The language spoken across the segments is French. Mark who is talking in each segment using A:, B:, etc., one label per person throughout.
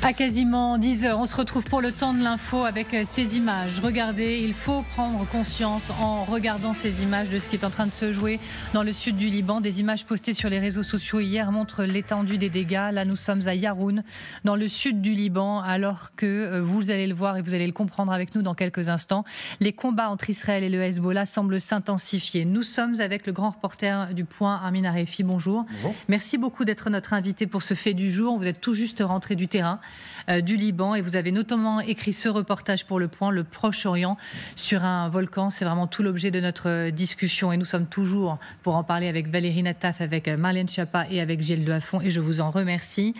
A: À quasiment 10 heures, on se retrouve pour le temps de l'info avec ces images. Regardez, il faut prendre conscience en regardant ces images de ce qui est en train de se jouer dans le sud du Liban. Des images postées sur les réseaux sociaux hier montrent l'étendue des dégâts. Là, nous sommes à Yaroun, dans le sud du Liban, alors que vous allez le voir et vous allez le comprendre avec nous dans quelques instants. Les combats entre Israël et le Hezbollah semblent s'intensifier. Nous sommes avec le grand reporter du Point, Armin Arefi. Bonjour. Bonjour. Merci beaucoup d'être notre invité pour ce fait du jour. Vous êtes tout juste rentré du terrain du Liban et vous avez notamment écrit ce reportage pour Le Point, le Proche-Orient sur un volcan. C'est vraiment tout l'objet de notre discussion et nous sommes toujours pour en parler avec Valérie Nataf, avec Marlène Schiappa et avec Gilles Delafont et je vous en remercie.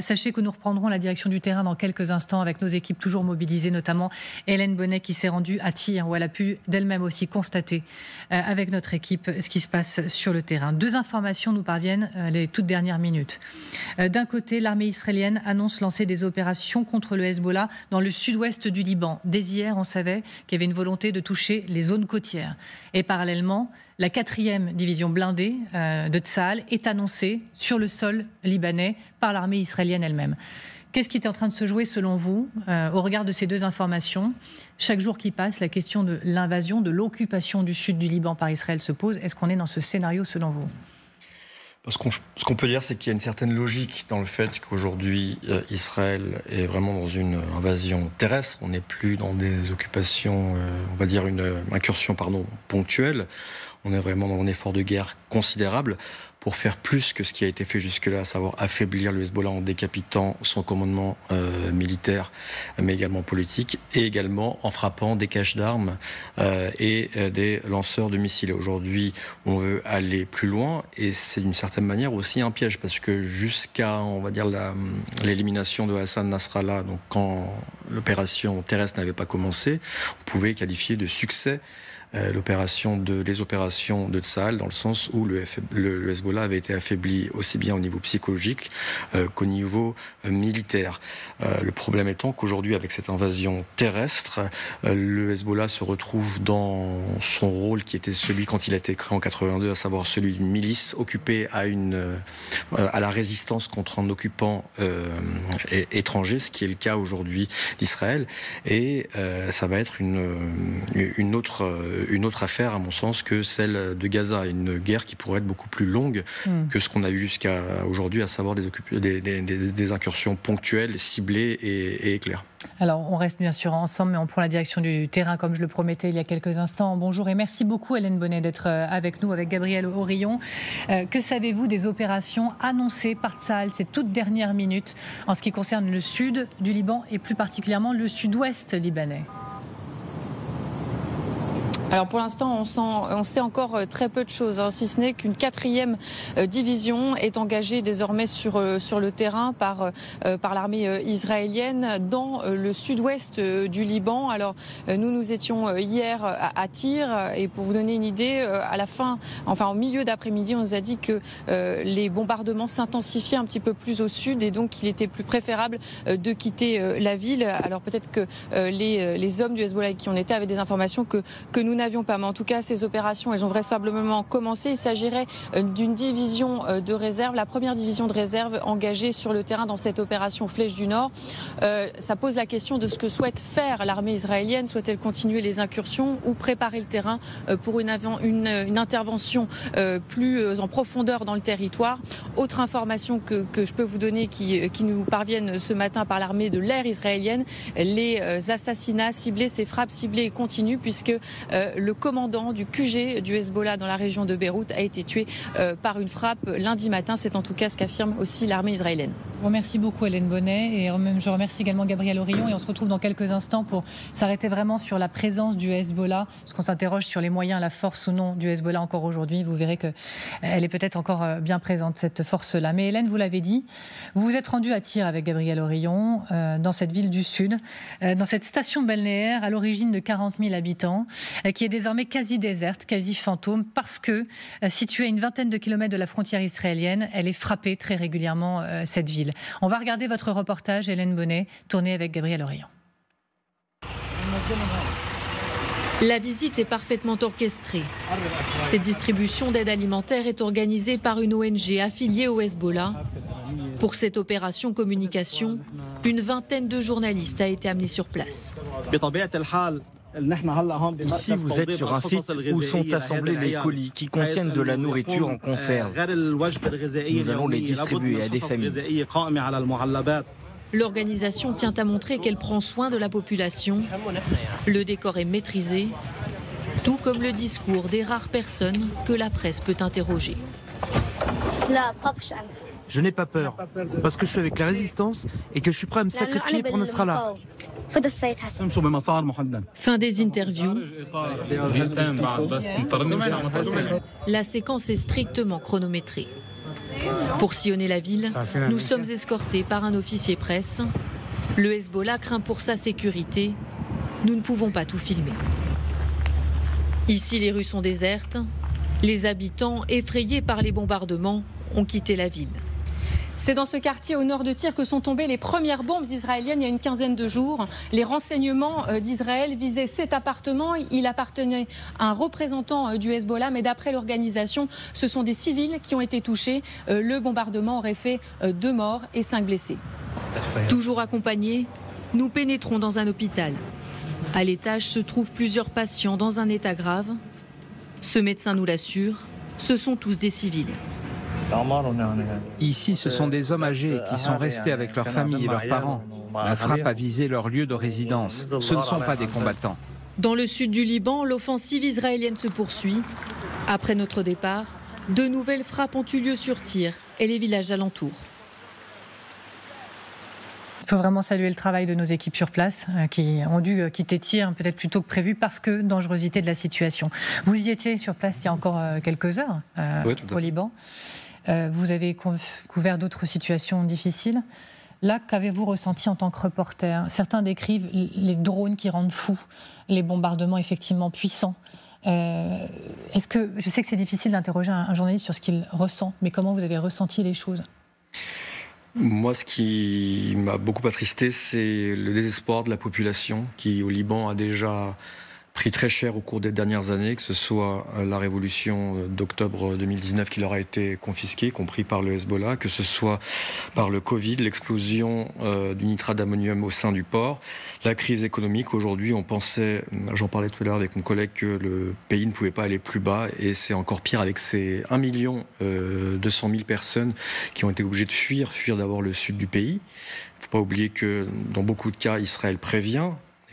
A: Sachez que nous reprendrons la direction du terrain dans quelques instants avec nos équipes toujours mobilisées, notamment Hélène Bonnet qui s'est rendue à Tyr où elle a pu d'elle-même aussi constater avec notre équipe ce qui se passe sur le terrain. Deux informations nous parviennent les toutes dernières minutes. D'un côté, l'armée israélienne annonce lancer des opérations contre le Hezbollah dans le sud-ouest du Liban. Dès hier, on savait qu'il y avait une volonté de toucher les zones côtières. Et parallèlement, la 4e division blindée de Tsahal est annoncée sur le sol libanais par l'armée israélienne elle-même. Qu'est-ce qui est en train de se jouer selon vous au regard de ces deux informations? Chaque jour qui passe, la question de l'invasion, de l'occupation du sud du Liban par Israël se pose. Est-ce qu'on est dans ce scénario selon vous?
B: Ce qu'on peut dire, c'est qu'il y a une certaine logique dans le fait qu'aujourd'hui, Israël est vraiment dans une invasion terrestre. On n'est plus dans des occupations, on va dire une incursion ponctuelle. On est vraiment dans un effort de guerre considérable pour faire plus que ce qui a été fait jusque-là, à savoir affaiblir le Hezbollah en décapitant son commandement militaire, mais également politique, et également en frappant des caches d'armes et des lanceurs de missiles. Aujourd'hui, on veut aller plus loin, et c'est d'une certaine manière aussi un piège, parce que jusqu'à, on va dire, l'élimination de Hassan Nasrallah, donc quand l'opération terrestre n'avait pas commencé, on pouvait qualifier de succès les opérations de Tsahal, dans le sens où le Hezbollah avait été affaibli aussi bien au niveau psychologique qu'au niveau militaire. Le problème étant qu'aujourd'hui, avec cette invasion terrestre, le Hezbollah se retrouve dans son rôle qui était celui quand il a été créé en 82, à savoir celui d'une milice occupée à la résistance contre un occupant étranger, ce qui est le cas aujourd'hui d'Israël. Et ça va être une autre affaire, à mon sens, que celle de Gaza. Une guerre qui pourrait être beaucoup plus longue que ce qu'on a eu jusqu'à aujourd'hui, à savoir des incursions ponctuelles, ciblées et éclairs.
A: Alors, on reste bien sûr ensemble, mais on prend la direction du terrain, comme je le promettais il y a quelques instants. Bonjour et merci beaucoup, Hélène Bonnet, d'être avec nous, avec Gabriel Aurillon. Que savez-vous des opérations annoncées par Tsahal ces toutes dernières minutes en ce qui concerne le sud du Liban et plus particulièrement le sud-ouest libanais?
C: Alors pour l'instant, on sait encore très peu de choses, si ce n'est qu'une 4e division est engagée désormais sur le terrain par l'armée israélienne dans le sud-ouest du Liban. Alors nous étions hier à Tyr et pour vous donner une idée, à la fin, au milieu d'après-midi, on nous a dit que les bombardements s'intensifiaient un petit peu plus au sud et donc qu'il était plus préférable de quitter la ville. Alors peut-être que les hommes du Hezbollah qui en étaient avaient des informations que nous n'avions pas, mais en tout cas ces opérations elles ont vraisemblablement commencé. Il s'agirait d'une division de réserve, la première division de réserve engagée sur le terrain dans cette opération Flèche du Nord. Ça pose la question de ce que souhaite faire l'armée israélienne. Souhaite-t-elle continuer les incursions ou préparer le terrain pour une intervention plus en profondeur dans le territoire? Autre information que je peux vous donner qui nous parviennent ce matin par l'armée de l'air israélienne, les assassinats ciblés, ces frappes ciblées continuent puisque le commandant du QG du Hezbollah dans la région de Beyrouth a été tué par une frappe lundi matin. C'est en tout cas ce qu'affirme aussi l'armée israélienne.
A: Je vous remercie beaucoup Hélène Bonnet et je remercie également Gabriel Aurillon et on se retrouve dans quelques instants pour s'arrêter vraiment sur la présence du Hezbollah, parce qu'on s'interroge sur les moyens, la force ou non du Hezbollah encore aujourd'hui. Vous verrez qu'elle est peut-être encore bien présente, cette force-là. Mais Hélène, vous l'avez dit, vous vous êtes rendue à Tyr avec Gabriel Aurillon, dans cette ville du Sud, dans cette station balnéaire à l'origine de 40 000 habitants, qui est désormais quasi déserte, quasi fantôme, parce que située à une vingtaine de kilomètres de la frontière israélienne, elle est frappée très régulièrement, cette ville. On va regarder votre reportage, Hélène Bonnet, tourné avec Gabriel Aurillon.
D: La visite est parfaitement orchestrée. Cette distribution d'aide alimentaire est organisée par une ONG affiliée au Hezbollah. Pour cette opération communication, Une vingtaine de journalistes a été amenée sur place.
E: Ici, vous êtes sur un site où sont assemblés les colis qui contiennent de la nourriture en conserve. Nous allons les distribuer à des familles.
D: L'organisation tient à montrer qu'elle prend soin de la population. Le décor est maîtrisé, tout comme le discours des rares personnes que la presse peut interroger.
F: Je n'ai pas peur, parce que je suis avec la résistance et que je suis prêt à me sacrifier pour Nasrallah.
D: Fin des interviews. La séquence est strictement chronométrée. Pour sillonner la ville, nous sommes escortés par un officier presse. Le Hezbollah craint pour sa sécurité. Nous ne pouvons pas tout filmer. Ici, les rues sont désertes. Les habitants, effrayés par les bombardements, ont quitté la ville.
C: C'est dans ce quartier au nord de Tyr que sont tombées les premières bombes israéliennes il y a une quinzaine de jours. Les renseignements d'Israël visaient cet appartement. Il appartenait à un représentant du Hezbollah, mais d'après l'organisation, ce sont des civils qui ont été touchés. Le bombardement aurait fait 2 morts et 5 blessés.
D: Toujours accompagnés, nous pénétrons dans un hôpital. À l'étage se trouvent plusieurs patients dans un état grave. Ce médecin nous l'assure, ce sont tous des civils.
G: Ici, ce sont des hommes âgés qui sont restés avec leurs familles et leurs parents. La frappe a visé leur lieu de résidence. Ce ne sont pas des combattants.
D: Dans le sud du Liban, l'offensive israélienne se poursuit. Après notre départ, de nouvelles frappes ont eu lieu sur Tyr et les villages alentours.
A: Il faut vraiment saluer le travail de nos équipes sur place qui ont dû quitter Tyr peut-être plus tôt que prévu parce que dangerosité de la situation. Vous y étiez sur place il y a encore quelques heures au Liban. Vous avez couvert d'autres situations difficiles. Là, qu'avez-vous ressenti en tant que reporter ? Certains décrivent les drones qui rendent fous, les bombardements effectivement puissants. Je sais que c'est difficile d'interroger un journaliste sur ce qu'il ressent, mais comment vous avez ressenti les choses ?
B: Moi, ce qui m'a beaucoup attristé, c'est le désespoir de la population qui, au Liban, a déjà pris très cher au cours des dernières années, que ce soit la révolution d'octobre 2019 qui leur a été confisquée, compris par le Hezbollah, que ce soit par le Covid, l'explosion du nitrate d'ammonium au sein du port, la crise économique. Aujourd'hui, on pensait, j'en parlais tout à l'heure avec mon collègue, que le pays ne pouvait pas aller plus bas, et c'est encore pire avec ces 1 200 000 personnes qui ont été obligées de fuir d'abord le sud du pays. Il ne faut pas oublier que dans beaucoup de cas, Israël prévient,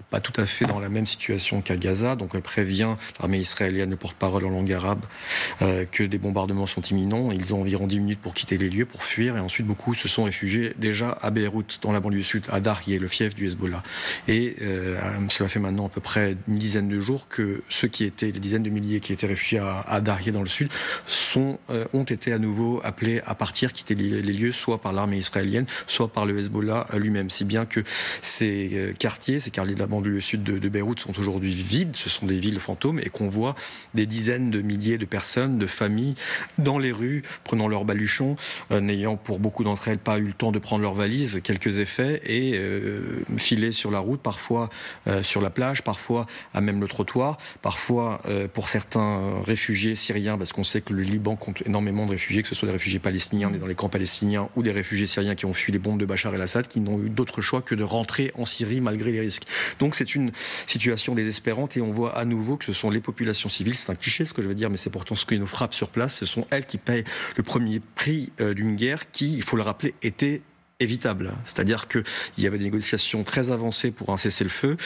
B: pas tout à fait dans la même situation qu'à Gaza, donc elle prévient l'armée israélienne, le porte-parole en langue arabe, que des bombardements sont imminents. Ils ont environ 10 minutes pour quitter les lieux, pour fuir, et ensuite beaucoup se sont réfugiés déjà à Beyrouth, dans la banlieue sud, à Darya, le fief du Hezbollah. Et cela fait maintenant à peu près une dizaine de jours que les dizaines de milliers qui étaient réfugiés à Darya dans le sud, ont été à nouveau appelés à partir, quitter les lieux, soit par l'armée israélienne, soit par le Hezbollah lui-même. Si bien que ces quartiers de la banlieue sud de Beyrouth sont aujourd'hui vides, ce sont des villes fantômes, et qu'on voit des dizaines de milliers de personnes, de familles, dans les rues, prenant leurs baluchons, n'ayant pour beaucoup d'entre elles pas eu le temps de prendre leurs valises, quelques effets, et filer sur la route, parfois sur la plage, parfois à même le trottoir, parfois pour certains réfugiés syriens, parce qu'on sait que le Liban compte énormément de réfugiés, que ce soit des réfugiés palestiniens nés dans les camps palestiniens ou des réfugiés syriens qui ont fui les bombes de Bachar el-Assad, qui n'ont eu d'autre choix que de rentrer en Syrie malgré les risques. Donc c'est une situation désespérante, et on voit à nouveau que ce sont les populations civiles, c'est un cliché ce que je veux dire, mais c'est pourtant ce qui nous frappe sur place, ce sont elles qui payent le premier prix d'une guerre qui, il faut le rappeler, était évitable. C'est-à-dire qu'il y avait des négociations très avancées pour un cessez-le-feu,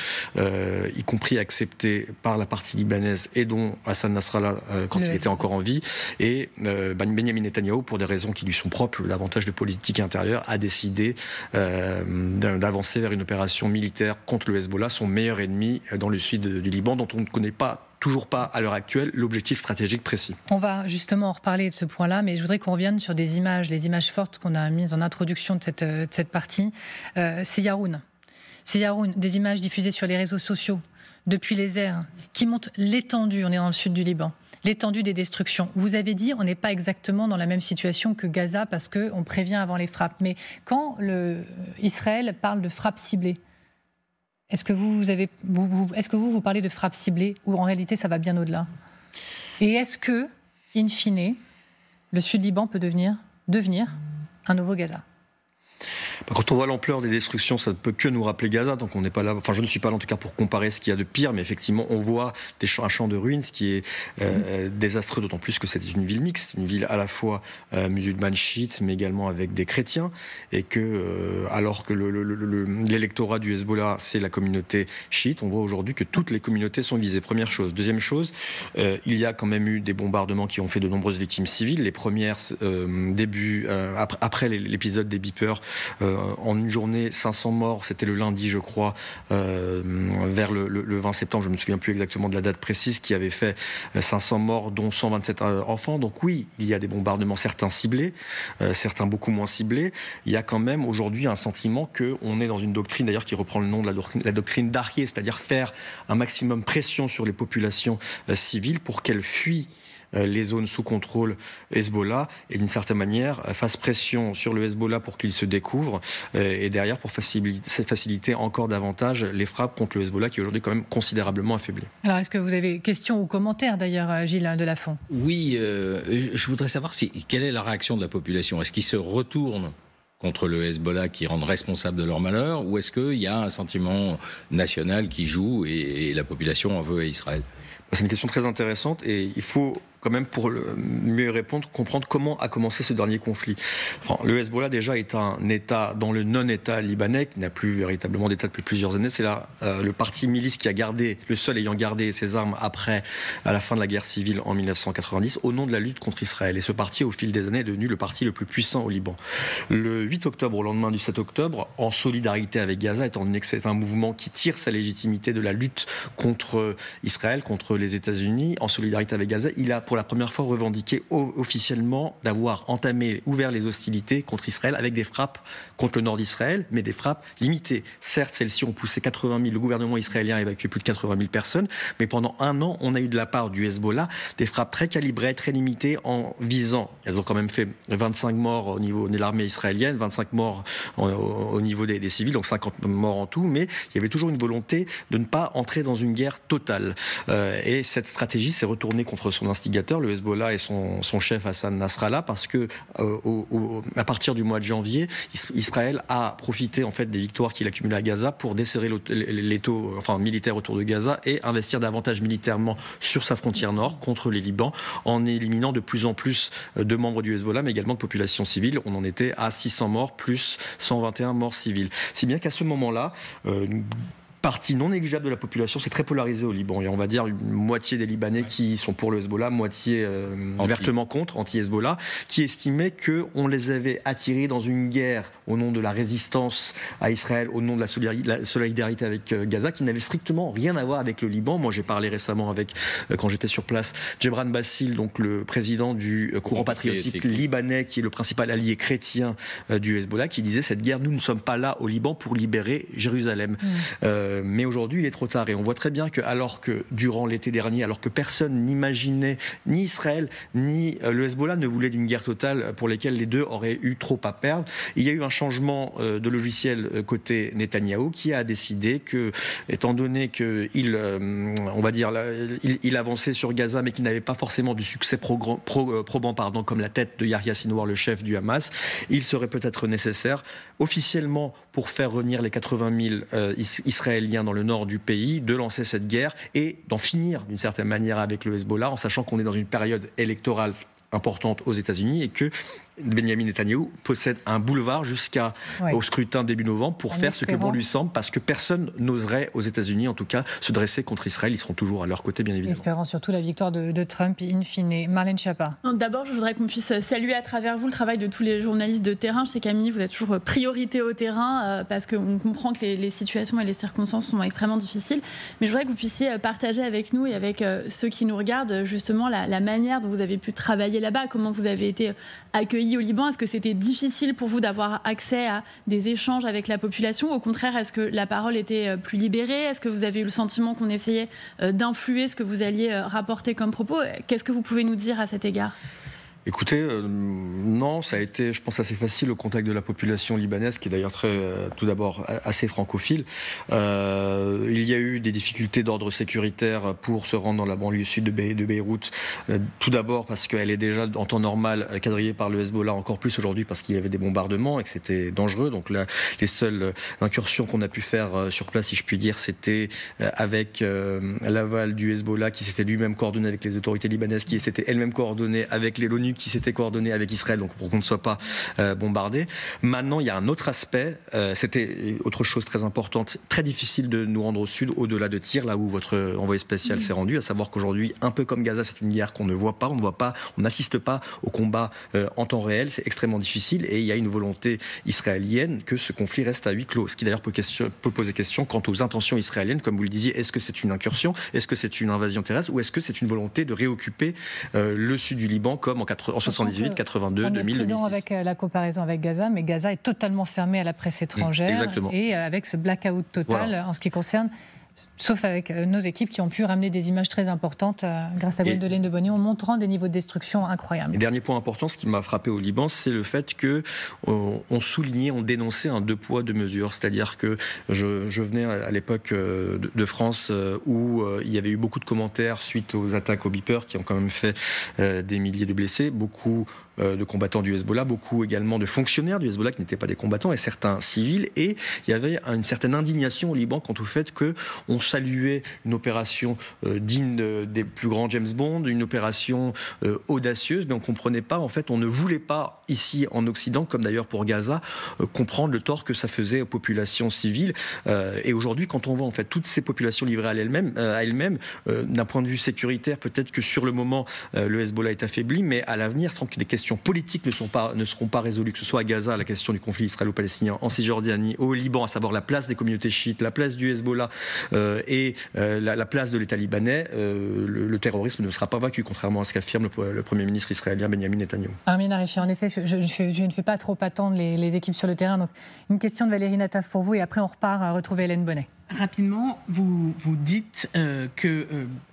B: y compris acceptées par la partie libanaise et dont Hassan Nasrallah quand il était encore en vie, et Benjamin Netanyahou, pour des raisons qui lui sont propres, davantage de politique intérieure, a décidé d'avancer vers une opération militaire contre le Hezbollah, son meilleur ennemi dans le sud du Liban, dont on ne connaît toujours pas à l'heure actuelle l'objectif stratégique précis.
A: On va justement en reparler de ce point-là, mais je voudrais qu'on revienne sur des images, les images fortes qu'on a mises en introduction de cette partie. C'est Yaroun, des images diffusées sur les réseaux sociaux depuis les airs, qui montrent l'étendue, on est dans le sud du Liban, l'étendue des destructions. Vous avez dit, on n'est pas exactement dans la même situation que Gaza parce qu'on prévient avant les frappes, mais quand Israël parle de frappes ciblées, est-ce que vous parlez de frappes ciblées ou en réalité ça va bien au-delà ? Et est-ce que, in fine, le Sud-Liban peut devenir un nouveau Gaza ?
B: Quand on voit l'ampleur des destructions, ça ne peut que nous rappeler Gaza. Donc on n'est pas là, enfin je ne suis pas là en tout cas pour comparer ce qu'il y a de pire, mais effectivement on voit un champ de ruines, ce qui est désastreux, d'autant plus que c'est une ville mixte, une ville à la fois musulmane chiite, mais également avec des chrétiens, et que alors que l'électorat du Hezbollah c'est la communauté chiite, on voit aujourd'hui que toutes les communautés sont visées. Première chose. Deuxième chose, il y a quand même eu des bombardements qui ont fait de nombreuses victimes civiles. Les premières après l'épisode des beepers, en une journée 500 morts, c'était le lundi je crois, vers le 20 septembre, je ne me souviens plus exactement de la date précise, qui avait fait 500 morts dont 127 enfants. Donc oui, il y a des bombardements, certains ciblés, certains beaucoup moins ciblés. Il y a quand même aujourd'hui un sentiment qu'on est dans une doctrine d'ailleurs qui reprend le nom de la doctrine d'Arié, c'est-à-dire faire un maximum pression sur les populations civiles pour qu'elles fuient les zones sous contrôle Hezbollah et d'une certaine manière fasse pression sur le Hezbollah pour qu'il se découvre et derrière pour faciliter encore davantage les frappes contre le Hezbollah qui est aujourd'hui quand même considérablement affaibli.
A: Alors est-ce que vous avez questions ou commentaires d'ailleurs, Gilles Delafont?
H: Oui, je voudrais savoir quelle est la réaction de la population. Est-ce qu'ils se retournent contre le Hezbollah qui rendent responsable de leur malheur, ou est-ce qu'il y a un sentiment national qui joue et la population en veut à Israël?
B: C'est une question très intéressante et il faut quand même, pour mieux répondre, comprendre comment a commencé ce dernier conflit. Enfin, le Hezbollah déjà est un État dans le non-État libanais qui n'a plus véritablement d'État depuis plusieurs années. C'est là le parti milice qui a gardé, le seul ayant gardé ses armes à la fin de la guerre civile en 1990 au nom de la lutte contre Israël. Et ce parti, au fil des années, est devenu le parti le plus puissant au Liban. Le 8 octobre, au lendemain du 7 octobre, en solidarité avec Gaza, étant donné que c'est un mouvement qui tire sa légitimité de la lutte contre Israël, contre les États-Unis, en solidarité avec Gaza, il a pour la première fois revendiqué officiellement d'avoir ouvert les hostilités contre Israël avec des frappes contre le nord d'Israël, mais des frappes limitées. Certes, celles-ci ont poussé 80 000, le gouvernement israélien a évacué plus de 80 000 personnes, mais pendant un an, on a eu de la part du Hezbollah des frappes très calibrées, très limitées en visant. Elles ont quand même fait 25 morts au niveau de l'armée israélienne, 25 morts au niveau des civils, donc 50 morts en tout, mais il y avait toujours une volonté de ne pas entrer dans une guerre totale. Et cette stratégie s'est retournée contre son instigateur, le Hezbollah et son chef Hassan Nasrallah, parce que à partir du mois de janvier, Israël a profité en fait des victoires qu'il accumulait à Gaza pour desserrer l'étau militaire autour de Gaza et investir davantage militairement sur sa frontière nord contre les Libans, en éliminant de plus en plus de membres du Hezbollah, mais également de populations civiles. On en était à 600 morts plus 121 morts civiles. Si bien qu'à ce moment-là, partie non négligeable de la population, c'est très polarisé au Liban. Il y a, on va dire, une moitié des Libanais qui sont pour le Hezbollah, moitié vertement contre, anti-Hezbollah, qui estimaient qu'on les avait attirés dans une guerre au nom de la résistance à Israël, au nom de la solidarité avec Gaza, qui n'avait strictement rien à voir avec le Liban. Moi, j'ai parlé récemment avec, quand j'étais sur place, Djebran Bassil, donc le président du courant patriotique libanais, qui est le principal allié chrétien du Hezbollah, qui disait cette guerre, nous ne sommes pas là au Liban pour libérer Jérusalem. Mais aujourd'hui, il est trop tard. Et on voit très bien que, alors que durant l'été dernier, alors que personne n'imaginait, ni Israël, ni le Hezbollah ne voulaient d'une guerre totale pour laquelle les deux auraient eu trop à perdre, il y a eu un changement de logiciel côté Netanyahou qui a décidé que, étant donné qu'il il avançait sur Gaza, mais qu'il n'avait pas forcément du succès probant, comme la tête de Yahya Sinwar, le chef du Hamas, il serait peut-être nécessaire, officiellement, pour faire revenir les 80 000 Israéliens dans le nord du pays, de lancer cette guerre et d'en finir d'une certaine manière avec le Hezbollah, en sachant qu'on est dans une période électorale importante aux États-Unis et que Benjamin Netanyahou possède un boulevard jusqu'au scrutin début novembre pour faire ce que bon lui semble, parce que personne n'oserait aux États-Unis, en tout cas, se dresser contre Israël. Ils seront toujours à leur côté, bien évidemment.
A: Espérant surtout la victoire de Trump in fine. Marlène Schiappa.
I: D'abord, je voudrais qu'on puisse saluer à travers vous le travail de tous les journalistes de terrain. Je sais, Camille, vous êtes toujours priorité au terrain parce qu'on comprend que les situations et les circonstances sont extrêmement difficiles. Mais je voudrais que vous puissiez partager avec nous et avec ceux qui nous regardent justement la manière dont vous avez pu travailler là-bas, comment vous avez été accueillis au Liban. Est-ce que c'était difficile pour vous d'avoir accès à des échanges avec la population? Au contraire, est-ce que la parole était plus libérée? Est-ce que vous avez eu le sentiment qu'on essayait d'influer ce que vous alliez rapporter comme propos? Qu'est-ce que vous pouvez nous dire à cet égard?
B: Écoutez, non, ça a été, je pense, assez facile au contact de la population libanaise, qui est d'ailleurs tout d'abord assez francophile. Il y a eu des difficultés d'ordre sécuritaire pour se rendre dans la banlieue sud de Beyrouth. Tout d'abord parce qu'elle est déjà en temps normal quadrillée par le Hezbollah, encore plus aujourd'hui parce qu'il y avait des bombardements et que c'était dangereux. Donc là, les seules incursions qu'on a pu faire sur place, si je puis dire, c'était avec l'aval du Hezbollah qui s'était lui-même coordonné avec les autorités libanaises, qui s'était elle-même coordonnée avec l'ONU, qui s'était coordonné avec Israël, donc pour qu'on ne soit pas bombardé. Maintenant, il y a un autre aspect, c'était autre chose très importante, très difficile de nous rendre au sud, au-delà de Tyr, là où votre envoyé spécial s'est rendu, à savoir qu'aujourd'hui, un peu comme Gaza, c'est une guerre qu'on ne voit pas, on n'assiste pas au combat en temps réel, c'est extrêmement difficile, et il y a une volonté israélienne que ce conflit reste à huis clos, ce qui d'ailleurs peut poser question quant aux intentions israéliennes, comme vous le disiez, est-ce que c'est une incursion, est-ce que c'est une invasion terrestre, ou est-ce que c'est une volonté de réoccuper le sud du Liban, comme en 78, 82, 2000, 2006.
A: Avec la comparaison avec Gaza, mais Gaza est totalement fermé à la presse étrangère et avec ce blackout total en ce qui concerne, sauf avec nos équipes qui ont pu ramener des images très importantes grâce à Gwendolyn de Bonny en montrant des niveaux de destruction incroyables.
B: Et dernier point important, ce qui m'a frappé au Liban, c'est le fait qu'on soulignait, on dénonçait un deux poids, deux mesures. C'est-à-dire que je venais à l'époque de France où il y avait eu beaucoup de commentaires suite aux attaques au Beeper qui ont quand même fait des milliers de blessés, beaucoup de combattants du Hezbollah, beaucoup également de fonctionnaires du Hezbollah qui n'étaient pas des combattants et certains civils. Et il y avait une certaine indignation au Liban quant au fait qu'on saluait une opération digne des plus grands James Bond, une opération audacieuse, mais on ne comprenait pas, en fait, on ne voulait pas, ici en Occident, comme d'ailleurs pour Gaza, comprendre le tort que ça faisait aux populations civiles. Et aujourd'hui, quand on voit en fait toutes ces populations livrées à elles-mêmes, d'un point de vue sécuritaire, peut-être que sur le moment, le Hezbollah est affaibli, mais à l'avenir, tant que des questions politiques ne seront pas résolues, que ce soit à Gaza, la question du conflit israélo-palestinien, en Cisjordanie, au Liban, à savoir la place des communautés chiites, la place du Hezbollah et la place de l'État libanais, le terrorisme ne sera pas vaincu, contrairement à ce qu'affirme le Premier ministre israélien Benjamin Netanyahou.
A: Armin Arifi, en effet, je ne fais pas trop attendre les équipes sur le terrain. Donc, une question de Valérie Nataf pour vous et après on repart à retrouver Hélène Bonnet.
J: Rapidement, vous dites que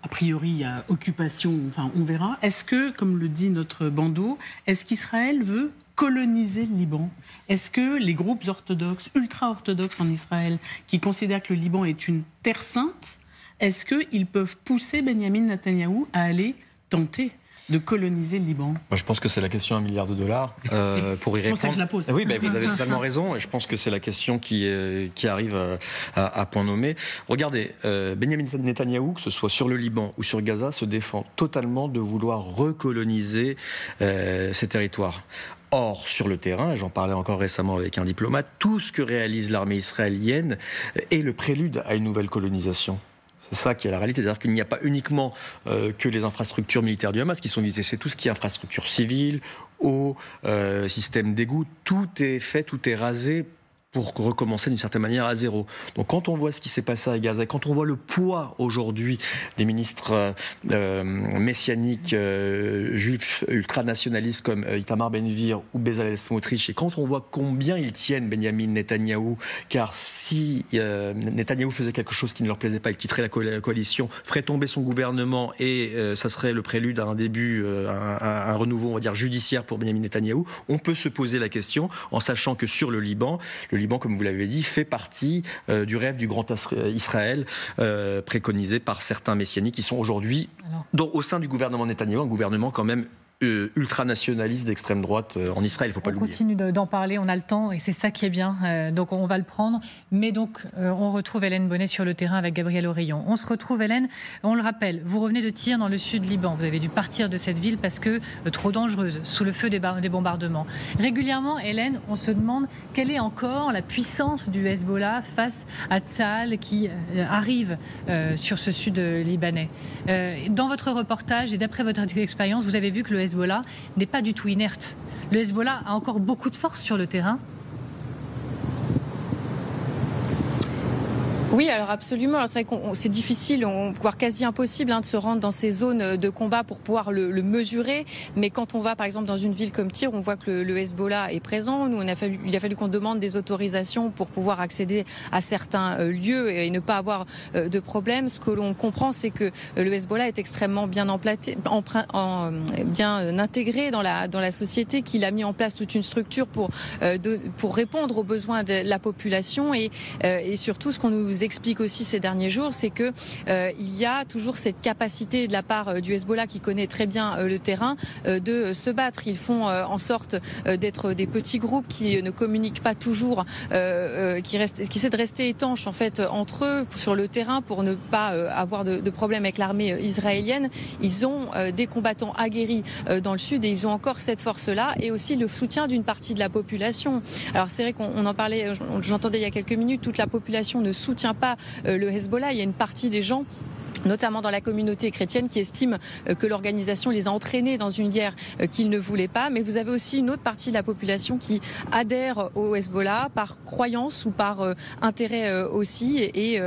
J: a priori il y a occupation, enfin on verra. Est-ce que, comme le dit notre bandeau, est-ce qu'Israël veut coloniser le Liban? Est-ce que les groupes orthodoxes, ultra-orthodoxes en Israël, qui considèrent que le Liban est une terre sainte, est-ce qu'ils peuvent pousser Benjamin Netanyahou à aller tenter de coloniser le Liban?
B: Moi, je pense que c'est la question à $1 milliard pour y répondre.
J: C'est pour ça que je la pose.
B: Oui, vous avez totalement raison. Et je pense que c'est la question qui arrive à point nommé. Regardez, Benjamin Netanyahou, que ce soit sur le Liban ou sur Gaza, se défend totalement de vouloir recoloniser ces territoires. Or, sur le terrain, j'en parlais encore récemment avec un diplomate, tout ce que réalise l'armée israélienne est le prélude à une nouvelle colonisation. C'est ça qui est la réalité, c'est-à-dire qu'il n'y a pas uniquement que les infrastructures militaires du Hamas qui sont visées, c'est tout ce qui est infrastructures civiles, eau, système d'égout, tout est fait, tout est rasé pour recommencer d'une certaine manière à zéro. Donc quand on voit ce qui s'est passé à Gaza, quand on voit le poids aujourd'hui des ministres messianiques juifs ultranationalistes comme Itamar Ben-Gvir ou Bezalel Smotrich, et quand on voit combien ils tiennent Benjamin Netanyahou, car si Netanyahou faisait quelque chose qui ne leur plaisait pas, il quitterait la coalition, ferait tomber son gouvernement et ça serait le prélude à un début, un renouveau, on va dire, judiciaire pour Benjamin Netanyahou, on peut se poser la question en sachant que sur le Liban, comme vous l'avez dit, fait partie du rêve du grand Israël préconisé par certains messianiques qui sont aujourd'hui au sein du gouvernement Netanyahou, un gouvernement quand même ultranationaliste d'extrême droite en Israël, il ne faut pas l'oublier.
A: On continue d'en parler, on a le temps et c'est ça qui est bien, donc on va le prendre. Mais donc on retrouve Hélène Bonnet sur le terrain avec Gabriel Oreillon. On se retrouve, Hélène, on le rappelle, vous revenez de Tyr dans le sud Liban. Vous avez dû partir de cette ville parce que trop dangereuse, sous le feu des bombardements. Régulièrement, Hélène, on se demande quelle est encore la puissance du Hezbollah face à Tsahal qui arrive sur ce sud libanais. Dans votre reportage et d'après votre expérience, vous avez vu que le Hezbollah n'est pas du tout inerte. Le Hezbollah a encore beaucoup de force sur le terrain.
C: Oui, alors absolument. Alors c'est vrai que c'est difficile, voire quasi impossible de se rendre dans ces zones de combat pour pouvoir le mesurer. Mais quand on va par exemple dans une ville comme Tyr, on voit que le Hezbollah est présent. Nous, il a fallu qu'on demande des autorisations pour pouvoir accéder à certains lieux et ne pas avoir de problème. Ce que l'on comprend, c'est que le Hezbollah est extrêmement bien bien intégré dans la société, qu'il a mis en place toute une structure pour répondre aux besoins de la population et surtout ce qu'on nous explique aussi ces derniers jours, c'est que il y a toujours cette capacité de la part du Hezbollah qui connaît très bien le terrain de se battre. Ils font en sorte d'être des petits groupes qui ne communiquent pas toujours, qui essaient de rester étanches en fait entre eux sur le terrain pour ne pas avoir de problème avec l'armée israélienne. Ils ont des combattants aguerris dans le sud et ils ont encore cette force-là et aussi le soutien d'une partie de la population. Alors c'est vrai qu'on en parlait, j'entendais il y a quelques minutes, toute la population ne soutient pas le Hezbollah. Il y a une partie des gens, notamment dans la communauté chrétienne, qui estiment que l'organisation les a entraînés dans une guerre qu'ils ne voulaient pas. Mais vous avez aussi une autre partie de la population qui adhère au Hezbollah par croyance ou par intérêt aussi. Et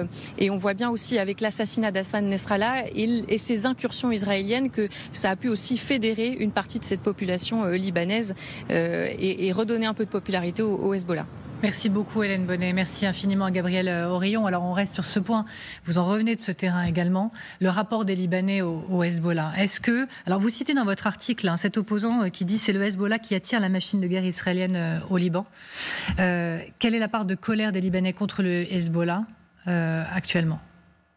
C: on voit bien aussi avec l'assassinat d'Hassan Nasrallah et ces incursions israéliennes que ça a pu aussi fédérer une partie de cette population libanaise et redonner un peu de popularité au Hezbollah.
A: Merci beaucoup Hélène Bonnet, merci infiniment à Gabriel Orillon. Alors on reste sur ce point, vous en revenez de ce terrain également, le rapport des Libanais au Hezbollah. Est-ce que, alors vous citez dans votre article cet opposant qui dit c'est le Hezbollah qui attire la machine de guerre israélienne au Liban. Quelle est la part de colère des Libanais contre le Hezbollah actuellement ?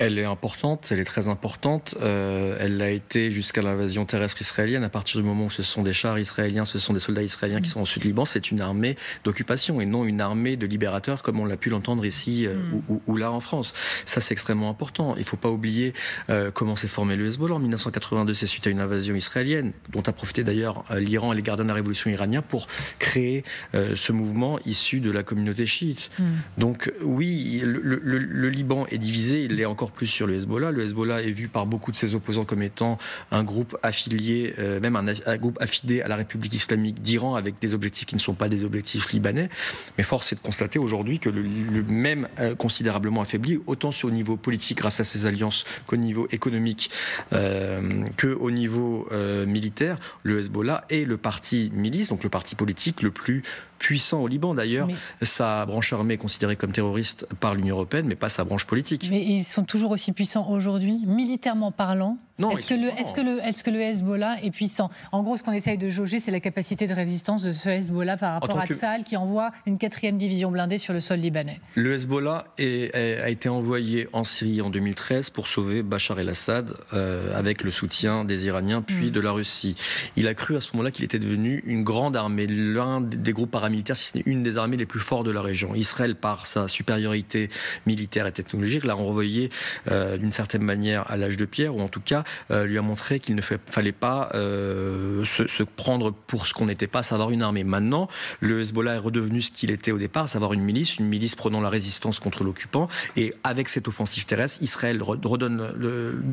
B: Elle est importante, elle est très importante. Elle l'a été jusqu'à l'invasion terrestre israélienne. À partir du moment où ce sont des chars israéliens, ce sont des soldats israéliens qui sont au sud du Liban, c'est une armée d'occupation et non une armée de libérateurs comme on l'a pu l'entendre ici ou là en France. Ça, c'est extrêmement important. Il ne faut pas oublier comment s'est formé le Hezbollah. En 1982, c'est suite à une invasion israélienne, dont a profité d'ailleurs l'Iran et les gardiens de la révolution iranienne pour créer ce mouvement issu de la communauté chiite. Donc oui, le Liban est divisé, il l'est encore plus sur le Hezbollah. Le Hezbollah est vu par beaucoup de ses opposants comme étant un groupe affilié, même un groupe affidé à la République islamique d'Iran avec des objectifs qui ne sont pas des objectifs libanais. Mais force est de constater aujourd'hui que le même considérablement affaibli, autant sur au niveau politique grâce à ses alliances qu'au niveau économique, qu'au niveau militaire, le Hezbollah est le parti milice, donc le parti politique le plus puissant au Liban d'ailleurs. Sa branche armée est considérée comme terroriste par l'Union européenne, mais pas sa branche politique.
A: Mais ils sont toujours aussi puissants aujourd'hui, militairement parlant.
B: Non,
A: est-ce que le Hezbollah est puissant ? En gros, ce qu'on essaye de jauger, c'est la capacité de résistance de ce Hezbollah par rapport à Tsahal qui envoie une 4e division blindée sur le sol libanais.
B: Le Hezbollah a été envoyé en Syrie en 2013 pour sauver Bachar el-Assad avec le soutien des Iraniens puis de la Russie. Il a cru à ce moment-là qu'il était devenu une grande armée, l'un des groupes paramilitaires, si ce n'est une des armées les plus fortes de la région. Israël, par sa supériorité militaire et technologique, l'a renvoyé d'une certaine manière à l'âge de pierre, ou en tout cas lui a montré qu'il ne fallait pas se prendre pour ce qu'on n'était pas, à savoir une armée. Maintenant, le Hezbollah est redevenu ce qu'il était au départ, à savoir une milice prenant la résistance contre l'occupant, et avec cette offensive terrestre, Israël redonne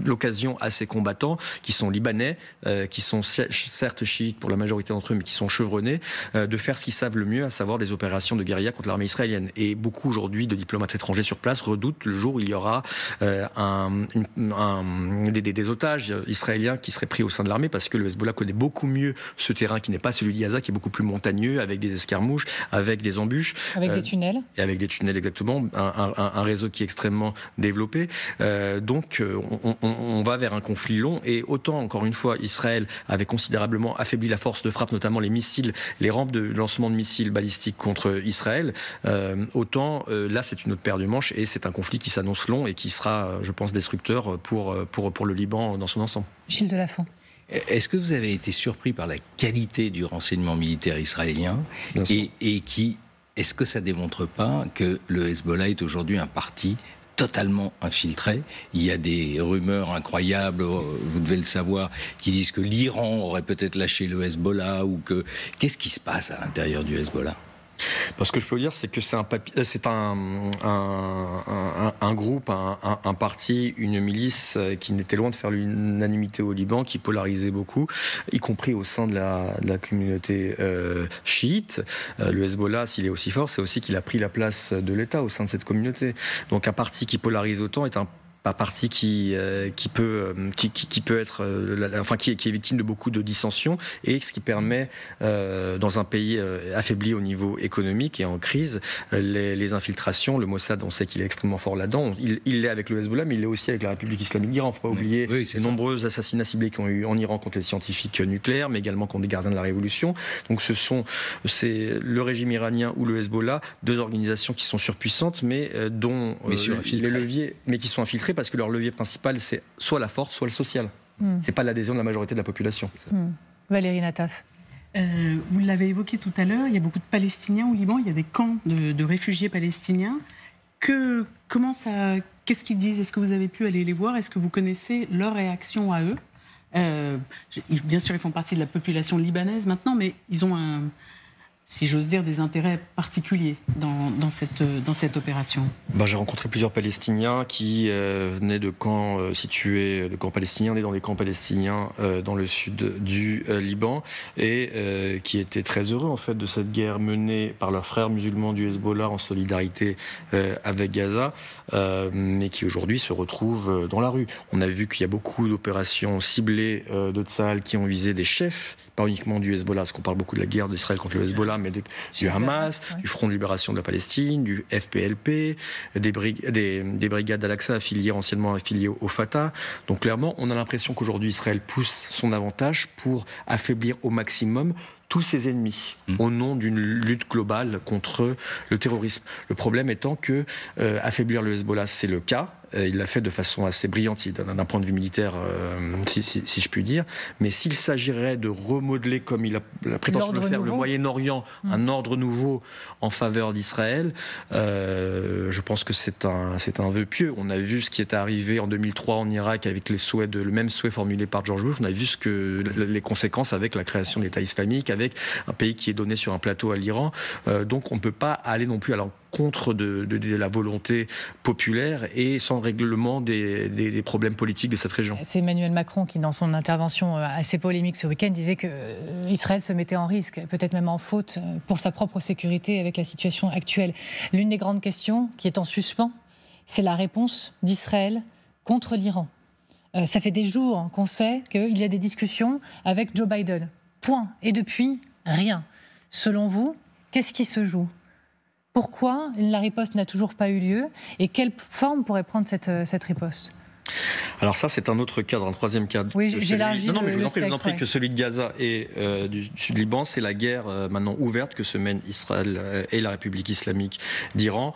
B: l'occasion à ses combattants, qui sont libanais, qui sont certes chiites pour la majorité d'entre eux, mais qui sont chevronnés, de faire ce qu'ils savent le mieux, à savoir des opérations de guérilla contre l'armée israélienne. Et beaucoup aujourd'hui de diplomates étrangers sur place redoutent le jour où il y aura des otages israéliens qui seraient pris au sein de l'armée, parce que le Hezbollah connaît beaucoup mieux ce terrain qui n'est pas celui de Gaza, qui est beaucoup plus montagneux, avec des escarmouches, avec des embûches.
A: Avec des tunnels.
B: Et avec des tunnels, exactement. Un réseau qui est extrêmement développé. Donc, on va vers un conflit long. Et autant, encore une fois, Israël avait considérablement affaibli la force de frappe, notamment les missiles, les rampes de lancement de missiles balistiques contre Israël, autant là, c'est une autre paire de manches et c'est un conflit qui s'annonce long et qui sera, je pense, destructeur pour le Liban dans son ensemble.
A: Gilles Delafont.
H: Est-ce que vous avez été surpris par la qualité du renseignement militaire israélien et est-ce que ça ne démontre pas que le Hezbollah est aujourd'hui un parti totalement infiltré? Il y a des rumeurs incroyables, vous devez le savoir, qui disent que l'Iran aurait peut-être lâché le Hezbollah ou que... Qu'est-ce qui se passe à l'intérieur du Hezbollah ?
B: Ce que je peux vous dire, c'est que c'est un groupe, un parti, une milice qui n'était loin de faire l'unanimité au Liban, qui polarisait beaucoup, y compris au sein de la communauté chiite. Le Hezbollah, s'il est aussi fort, c'est aussi qu'il a pris la place de l'État au sein de cette communauté. Donc un parti qui polarise autant est un parti qui peut être, qui est victime de beaucoup de dissensions, et ce qui permet dans un pays affaibli au niveau économique et en crise, les infiltrations. Le Mossad, on sait qu'il est extrêmement fort là-dedans. Il l'est avec le Hezbollah, mais il l'est aussi avec la République islamique d'Iran. Il ne faut pas oublier les nombreux assassinats ciblés qu'il y a eu en Iran contre les scientifiques nucléaires, mais également contre des gardiens de la Révolution. Donc c'est le régime iranien ou le Hezbollah, deux organisations qui sont surpuissantes, mais dont les leviers, mais qui sont infiltrés, parce que leur levier principal, c'est soit la force, soit le social. C'est pas l'adhésion de la majorité de la population.
A: Valérie Nataf.
J: Vous l'avez évoqué tout à l'heure, il y a beaucoup de Palestiniens au Liban, il y a des camps de réfugiés palestiniens. Qu'est-ce qu'ils disent? Est-ce que vous avez pu aller les voir? Est-ce que vous connaissez leur réaction à eux? Bien sûr, ils font partie de la population libanaise maintenant, mais ils ont si j'ose dire, des intérêts particuliers dans cette opération.
B: J'ai rencontré plusieurs Palestiniens qui venaient de camps situés, de camps palestiniens, nés dans les camps palestiniens dans le sud du Liban, et qui étaient très heureux en fait de cette guerre menée par leurs frères musulmans du Hezbollah en solidarité avec Gaza, mais qui aujourd'hui se retrouvent dans la rue. On a vu qu'il y a beaucoup d'opérations ciblées de Tsahal qui ont visé des chefs, pas uniquement du Hezbollah, parce qu'on parle beaucoup de la guerre d'Israël contre le Hezbollah, mais du Hamas, du Front de Libération de la Palestine, du FPLP, des brigades d'Al-Aqsa anciennement affiliées au Fatah. Donc clairement, on a l'impression qu'aujourd'hui Israël pousse son avantage pour affaiblir au maximum tous ses ennemis au nom d'une lutte globale contre le terrorisme. Le problème étant que affaiblir le Hezbollah, c'est le cas. Il l'a fait de façon assez brillante d'un point de vue militaire, si je puis dire. Mais s'il s'agirait de remodeler, comme il a la prétention de le faire, le Moyen-Orient, un ordre nouveau en faveur d'Israël, je pense que c'est un vœu pieux. On a vu ce qui est arrivé en 2003 en Irak avec le même souhait formulé par George Bush. On a vu les conséquences avec la création de l'État islamique, avec un pays qui est donné sur un plateau à l'Iran. Donc on ne peut pas aller non plus à l'encontre de la volonté populaire et sans règlement des problèmes politiques de cette région.
A: C'est Emmanuel Macron qui, dans son intervention assez polémique ce week-end, disait qu'Israël se mettait en risque, peut-être même en faute, pour sa propre sécurité avec la situation actuelle. L'une des grandes questions qui est en suspens, c'est la réponse d'Israël contre l'Iran. Ça fait des jours qu'on sait qu'il y a des discussions avec Joe Biden. Point. Et depuis, rien. Selon vous, qu'est-ce qui se joue ? Pourquoi la riposte n'a toujours pas eu lieu? Et quelle forme pourrait prendre cette riposte?
B: Alors ça, c'est un autre cadre, un troisième cadre.
A: Oui, j'élargis.
B: Non, mais je vous en prie que celui de Gaza et du Sud-Liban, c'est la guerre maintenant ouverte que se mènent Israël et la République islamique d'Iran.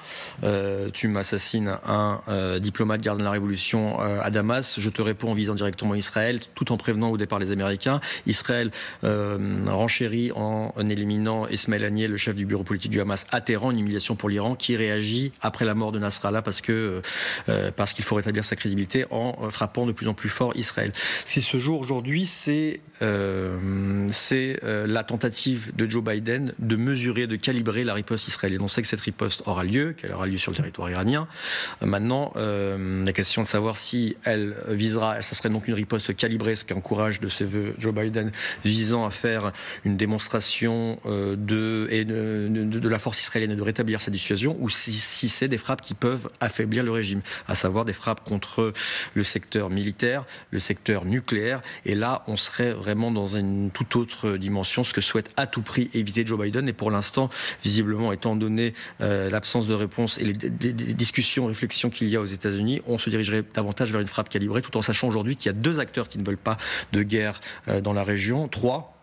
B: Tu m'assassines un diplomate gardien de la Révolution à Damas, je te réponds en visant directement Israël, tout en prévenant au départ les Américains. Israël renchérit en éliminant Ismaël Haniyeh, le chef du bureau politique du Hamas, à Téhéran, une humiliation pour l'Iran, qui réagit après la mort de Nasrallah parce qu'il faut rétablir sa crédibilité en frappant de plus en plus fort Israël. Ce qui se joue aujourd'hui, c'est la tentative de Joe Biden de mesurer, de calibrer la riposte israélienne. On sait que cette riposte aura lieu, qu'elle aura lieu sur le territoire iranien. Maintenant, la question de savoir si elle visera, ça serait donc une riposte calibrée, ce qu'encourage de ses voeux Joe Biden, visant à faire une démonstration de la force israélienne et de rétablir sa dissuasion, ou si c'est des frappes qui peuvent affaiblir le régime, à savoir des frappes contre le secteur militaire, le secteur nucléaire, et là on serait vraiment dans une toute autre dimension, ce que souhaite à tout prix éviter Joe Biden. Et pour l'instant, visiblement, étant donné l'absence de réponse et les discussions, réflexions qu'il y a aux États-Unis, on se dirigerait davantage vers une frappe calibrée, tout en sachant aujourd'hui qu'il y a 2 acteurs qui ne veulent pas de guerre dans la région, 3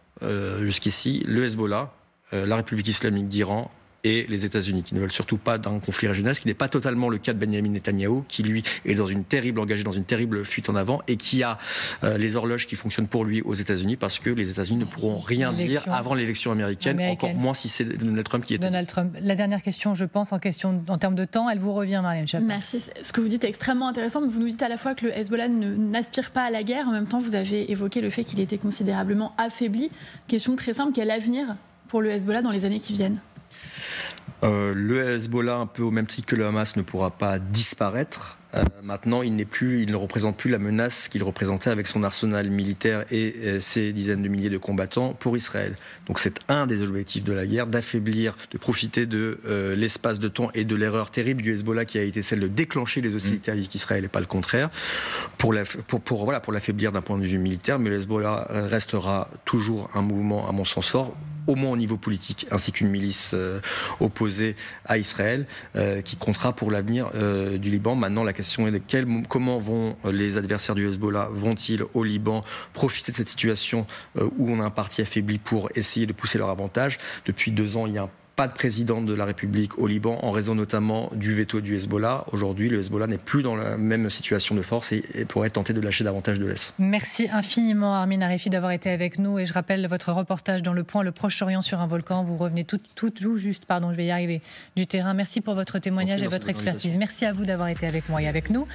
B: jusqu'ici, le Hezbollah, la République islamique d'Iran et les États-Unis, qui ne veulent surtout pas d'un conflit régional, ce qui n'est pas totalement le cas de Benjamin Netanyahou, qui lui est engagé dans une terrible fuite en avant et qui a les horloges qui fonctionnent pour lui aux États-Unis, parce que les États-unis ne pourront rien dire avant l'élection américaine, encore moins si c'est Donald Trump qui est.
A: Donald Trump. La dernière question, je pense, en termes de temps, elle vous revient, Marianne Chapman.
I: Merci. Ce que vous dites est extrêmement intéressant. Vous nous dites à la fois que le Hezbollah n'aspire pas à la guerre, en même temps, vous avez évoqué le fait qu'il était considérablement affaibli. Question très simple, quel avenir pour le Hezbollah dans les années qui viennent ?
B: Le Hezbollah, un peu au même titre que le Hamas, ne pourra pas disparaître. Maintenant, il ne représente plus la menace qu'il représentait avec son arsenal militaire et ses dizaines de milliers de combattants pour Israël. Donc c'est un des objectifs de la guerre, d'affaiblir, de profiter de l'espace de temps et de l'erreur terrible du Hezbollah qui a été celle de déclencher les hostilités avec Israël et pas le contraire, pour l'affaiblir d'un point de vue militaire. Mais le Hezbollah restera toujours un mouvement, à mon sens, fort, au moins au niveau politique, ainsi qu'une milice opposée à Israël, qui comptera pour l'avenir du Liban. Maintenant, la question est de comment vont les adversaires du Hezbollah, vont-ils au Liban profiter de cette situation où on a un parti affaibli pour essayer de pousser leur avantage. Depuis 2 ans, il y a pas de président de la République au Liban, en raison notamment du veto du Hezbollah. Aujourd'hui, le Hezbollah n'est plus dans la même situation de force et pourrait tenter de lâcher davantage de l'Est.
A: Merci infiniment, Armin Arifi, d'avoir été avec nous. Et je rappelle votre reportage dans Le Point, le Proche-Orient sur un volcan. Vous revenez tout juste, je vais y arriver, du terrain. Merci pour votre témoignage et votre expertise. Merci à vous d'avoir été avec moi et avec nous.